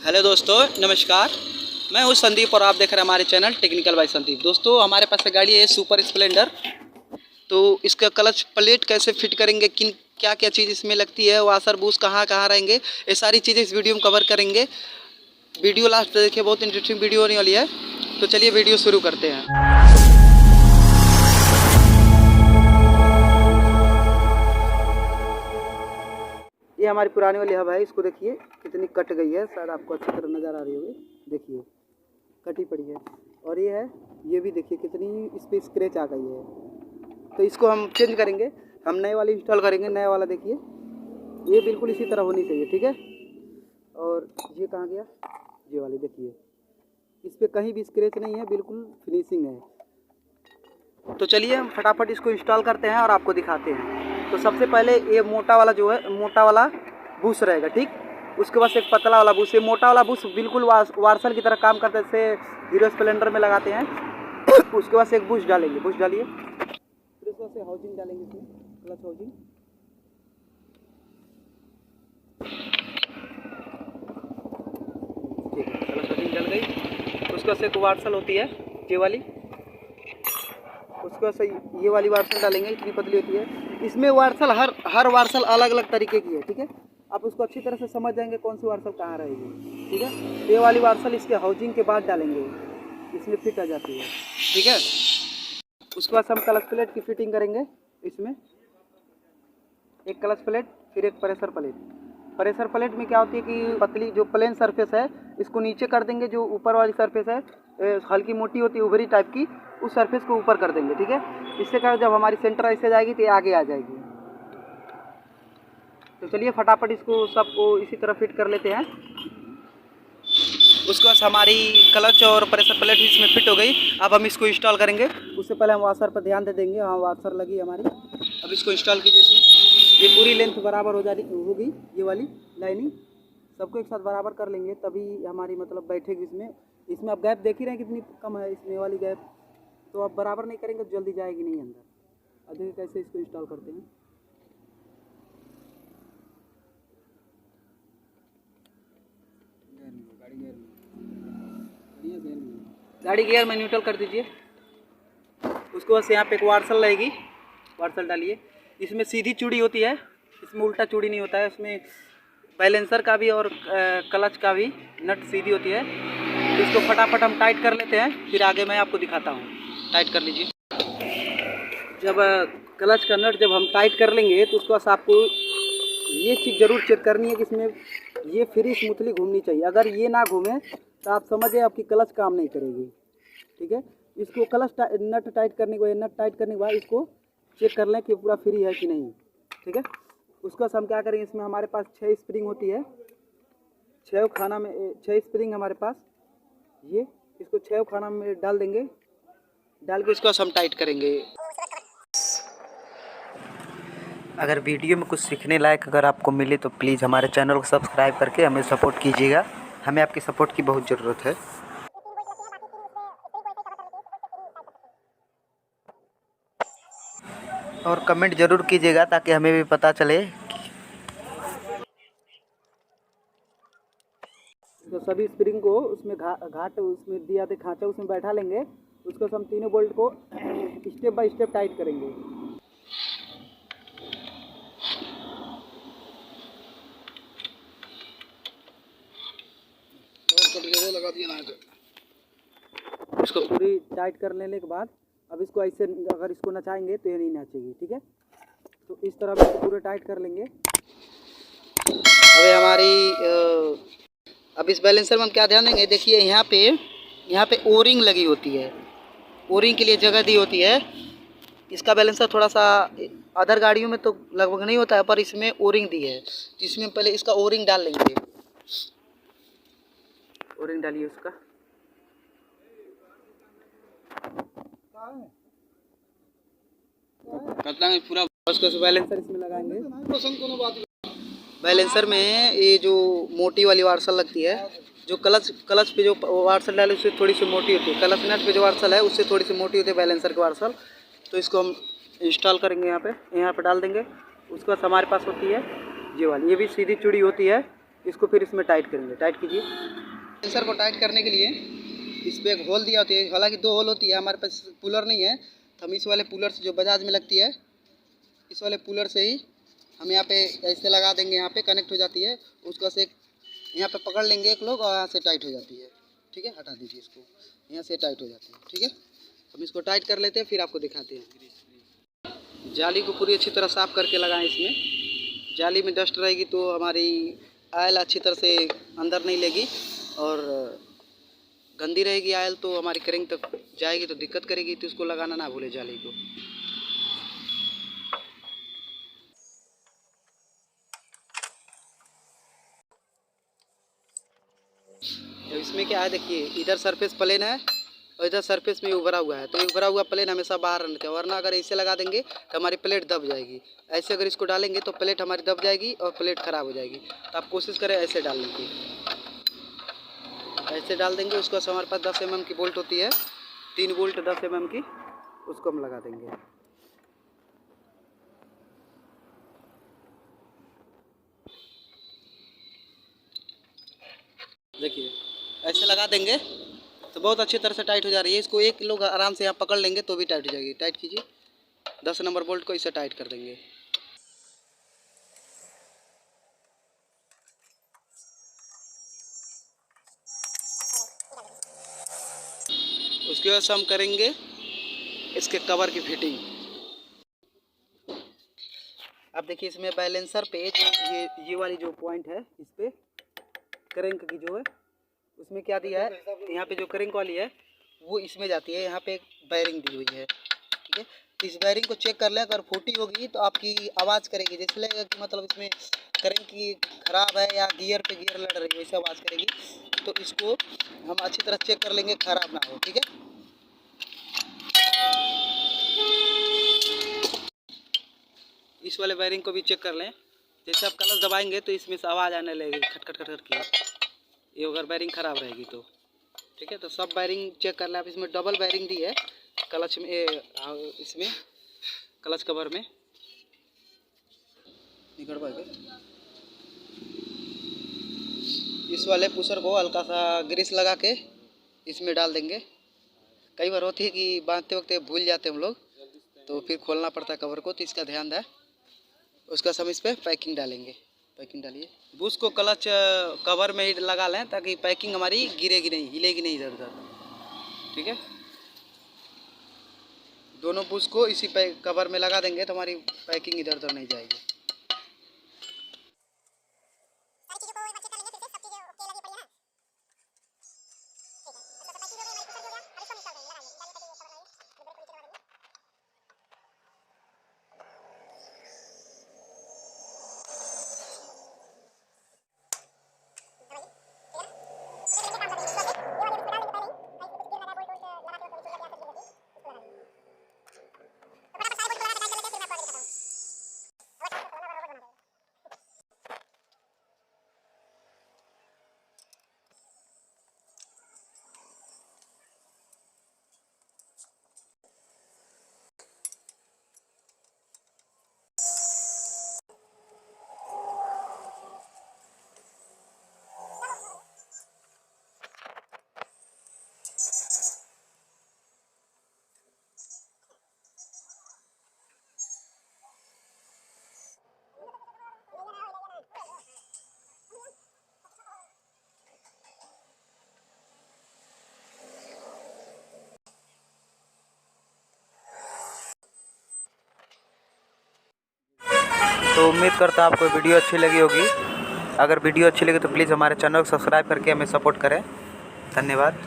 Hello दोस्तों, नमस्कार। मैं हूं संदीप और आप देख रहे हैं हमारे चैनल टेक्निकल बाय संदीप। दोस्तों, हमारे पास गाड़ी है सुपर स्प्लेंडर। तो इसका क्लच प्लेट कैसे फिट करेंगे, किन क्या क्या चीज़ इसमें लगती है, वाशर बूस्ट कहाँ कहाँ रहेंगे, ये सारी चीज़ें इस वीडियो में कवर करेंगे। वीडियो लास्ट तक देखिए, बहुत इंटरेस्टिंग वीडियो होने वाली है। तो चलिए वीडियो शुरू करते हैं। ये हमारी पुरानी वाली हब है, इसको देखिए कितनी कट गई है, शायद आपको अच्छी तरह नज़र आ रही होगी। देखिए कटी पड़ी है। और ये है, ये भी देखिए कितनी इस पर स्क्रैच आ गई है। तो इसको हम चेंज करेंगे, हम नए वाली इंस्टॉल करेंगे। नया वाला देखिए, ये बिल्कुल इसी तरह होनी चाहिए, ठीक है। और ये कहाँ गया, ये वाली देखिए, इस पर कहीं भी स्क्रैच नहीं है, बिल्कुल फिनिशिंग है। तो चलिए हम फटाफट इसको इंस्टॉल करते हैं और आपको दिखाते हैं। तो सबसे पहले ये मोटा वाला जो है, मोटा वाला बूश रहेगा, ठीक। उसके बाद एक पतला वाला बूश। ये मोटा वाला बूश बिल्कुल वार्सल की तरह काम करता है, जैसे हीरो स्प्लेंडर में लगाते हैं। उसके बाद से एक बूश डालेंगे, बूश डालिए। फिर उसके बाद से हाउसिंग डालेंगे, इसमें क्लच हाउसिंग। ठीक है, क्लच हाउसिंग डल गई। उसके बाद से एक वार्सल होती है, ये वाली। उसके बाद से ये वाली वार्सल डालेंगे, इतनी पतली होती है। इसमें वार्सल हर वार्सल अलग अलग तरीके की है, ठीक है। आप उसको अच्छी तरह से समझ जाएंगे कौन सी वार्सल कहाँ रहेगी, ठीक है। ये वाली वार्सल इसके हाउसिंग के बाद डालेंगे, इसमें फिट आ जाती है, ठीक है। उसके बाद हम क्लच प्लेट की फिटिंग करेंगे। इसमें एक क्लच प्लेट, फिर एक प्रेशर प्लेट। प्रेशर प्लेट में क्या होती है कि पतली जो प्लेन सरफेस है, इसको नीचे कर देंगे। जो ऊपर वाली सरफेस है हल्की मोटी होती है, उभरी टाइप की, उस सरफेस को ऊपर कर देंगे, ठीक है। इससे क्या, जब हमारी सेंटर ऐसे जाएगी तो ये आगे आ जाएगी। तो चलिए फटाफट इसको सबको इसी तरह फिट कर लेते हैं। उसके बाद हमारी क्लच और प्रेशर प्लेट इसमें फिट हो गई। अब हम इसको इंस्टॉल करेंगे। उससे पहले हम वाशर पर ध्यान दे देंगे। हाँ, वाशर लगी हमारी। अब इसको इंस्टॉल कीजिए। इसमें ये पूरी लेंथ बराबर हो जा रही होगी, ये वाली लाइनिंग सबको एक साथ बराबर कर लेंगे, तभी हमारी मतलब बैठेगी इसमें। इसमें आप गैप देख ही रहे हैं कितनी कम है इसमें वाली गैप। तो आप बराबर नहीं करेंगे तो जल्दी जाएगी नहीं अंदर। अब देखिए कैसे इसको इंस्टॉल करते हैं। गाड़ी गियर में न्यूट्रल कर दीजिए। उसके बाद से यहाँ पे एक वार्सल रहेगी, वार्सल डालिए। इसमें सीधी चूड़ी होती है, इसमें उल्टा चूड़ी नहीं होता है। इसमें बैलेंसर का भी और क्लच का भी नट सीधी होती है। तो इसको फटाफट हम टाइट कर लेते हैं, फिर आगे मैं आपको दिखाता हूँ। टाइट कर लीजिए। जब क्लच का नट जब हम टाइट कर लेंगे तो उसके बाद आपको ये चीज़ ज़रूर चेक करनी है कि इसमें ये फ्री स्मूथली घूमनी चाहिए। अगर ये ना घूमे तो आप समझिए आपकी क्लच काम नहीं करेगी, ठीक है। इसको क्लच नट टाइट करने के बाद, नट टाइट करने के बाद इसको चेक कर लें कि पूरा फ्री है कि नहीं, ठीक है। उसका हम क्या करेंगे, इसमें हमारे पास 6 स्प्रिंग होती है, 6 खाना में 6 स्प्रिंग हमारे पास। ये इसको 6 खाना में डाल देंगे, डाल के उसको हम टाइट करेंगे। अगर वीडियो में कुछ सीखने लायक अगर आपको मिले तो प्लीज़ हमारे चैनल को सब्सक्राइब करके हमें सपोर्ट कीजिएगा। हमें आपकी सपोर्ट की बहुत ज़रूरत है। और कमेंट ज़रूर कीजिएगा ताकि हमें भी पता चले। तो सभी स्प्रिंग को उसमें घाट उसमें दिया थे खांचा, उसमें बैठा लेंगे। उसको हम तीनों बोल्ट को स्टेप बाय स्टेप टाइट करेंगे। लगा दिया ना, इसको पूरी टाइट कर लेने के बाद अब इसको ऐसे अगर इसको नचाएंगे तो ये नहीं नाचेगी, ठीक है। तो इस तरह इसको पूरे टाइट कर लेंगे। अब हमारी अब इस बैलेंसर में हम क्या ध्यान देंगे, देखिए यहाँ पे ओरिंग लगी होती है, ओरिंग के लिए जगह दी होती है। इसका बैलेंसर थोड़ा सा अदर गाड़ियों में तो लगभग नहीं होता है, पर इसमें ओरिंग दी है, जिसमें पहले इसका ओरिंग डाल लेंगे। ओरिंग डालिए उसका। पूरा उसको बैलेंसर इसमें लगाएंगे। बैलेंसर में ये जो मोटी वाली वार्सल लगती है, जो क्लच पे जो वार्सल डाले उससे थोड़ी सी मोटी होती है, क्लच नट पे जो वार्सल है उससे थोड़ी सी मोटी होती है बैलेंसर की वार्सल। तो इसको हम इंस्टॉल करेंगे, यहाँ पे डाल देंगे। उसके बाद हमारे पास होती है ये वाली, ये भी सीधी चूड़ी होती है, इसको फिर इसमें टाइट करेंगे। टाइट कीजिए। सेंसर को टाइट करने के लिए इस पर एक होल दिया होती है, हालांकि 2 होल होती है, हमारे पास पुलर नहीं है तो हम इस वाले पुलर से, जो बजाज में लगती है, इस वाले पुलर से ही हम यहाँ पे ऐसे लगा देंगे। यहाँ पे कनेक्ट हो जाती है, उसको से यहाँ पे पकड़ लेंगे एक लोग और यहाँ से टाइट हो जाती है। ठीक है, हटा दीजिए इसको, यहाँ से टाइट हो जाती है। ठीक है, हम इसको टाइट कर लेते हैं, फिर आपको दिखाते हैं। जाली को पूरी अच्छी तरह साफ़ करके लगाएं। इसमें जाली में डस्ट रहेगी तो हमारी आयल अच्छी तरह से अंदर नहीं लेगी, और गंदी रहेगी आयल तो हमारी करेंग तक जाएगी तो दिक्कत करेगी, तो इसको लगाना ना भूले जाली को। तो इसमें क्या है, देखिए इधर सरफेस प्लेन है और इधर सरफेस में उभरा हुआ है, तो उभरा हुआ प्लेन हमेशा बाहर रहना चाहिए, वरना अगर ऐसे लगा देंगे तो हमारी प्लेट दब जाएगी। ऐसे अगर इसको डालेंगे तो प्लेट हमारी दब जाएगी और प्लेट ख़राब हो जाएगी। तो आप कोशिश करें ऐसे डालने की, ऐसे डाल देंगे। उसको हमारे पास 10 mm की बोल्ट होती है, 3 बोल्ट 10 mm की, उसको हम लगा देंगे। देखिए ऐसे लगा देंगे तो बहुत अच्छी तरह से टाइट हो जा रही है। इसको एक लोग आराम से यहाँ पकड़ लेंगे तो भी टाइट हो जाएगी। टाइट कीजिए, 10 नंबर बोल्ट को इसे टाइट कर देंगे। उसके बाद हम करेंगे इसके कवर की फिटिंग। अब देखिए इसमें बैलेंसर पे ये वाली जो पॉइंट है, इस पे करेंक की जो है उसमें क्या दिया है, यहाँ पे जो करेंक वाली है वो इसमें जाती है। यहाँ पे एक बैरिंग दी हुई है। ठीक है, इस बैरिंग को चेक कर लें, अगर फूटी होगी तो आपकी आवाज़ करेगी, जैसे लगेगा कि मतलब इसमें करेंक की ख़राब है या गियर पे गियर लड़ रही है, वैसे आवाज़ करेगी। तो इसको हम अच्छी तरह चेक कर लेंगे, ख़राब ना हो। ठीक है, इस वाले वायरिंग को भी चेक कर लें। जैसे आप क्लच दबाएंगे तो इसमें से आवाज़ आने लगेगी, खट खट खट खट की, ये अगर वायरिंग ख़राब रहेगी तो। ठीक है, तो सब वायरिंग चेक कर लें आप। इसमें डबल वायरिंग दी है क्लच में, इसमें क्लच कवर में निकल पाएगा। इस वाले पुशर को हल्का सा ग्रीस लगा के इसमें डाल देंगे। कई बार होती है कि बांधते वक्त भूल जाते हम लोग, तो फिर खोलना पड़ता है कवर को, तो इसका ध्यान दें। उसका सब इस पर पैकिंग डालेंगे। पैकिंग डालिए, बुश को क्लच कवर में ही लगा लें ताकि पैकिंग हमारी गिरेगी नहीं, हिलेगी नहीं इधर उधर। ठीक है, दोनों बुश को इसी कवर में लगा देंगे तो हमारी पैकिंग इधर उधर नहीं जाएगी। तो उम्मीद करता हूँ आपको वीडियो अच्छी लगी होगी। अगर वीडियो अच्छी लगी तो प्लीज़ हमारे चैनल को सब्सक्राइब करके हमें सपोर्ट करें। धन्यवाद।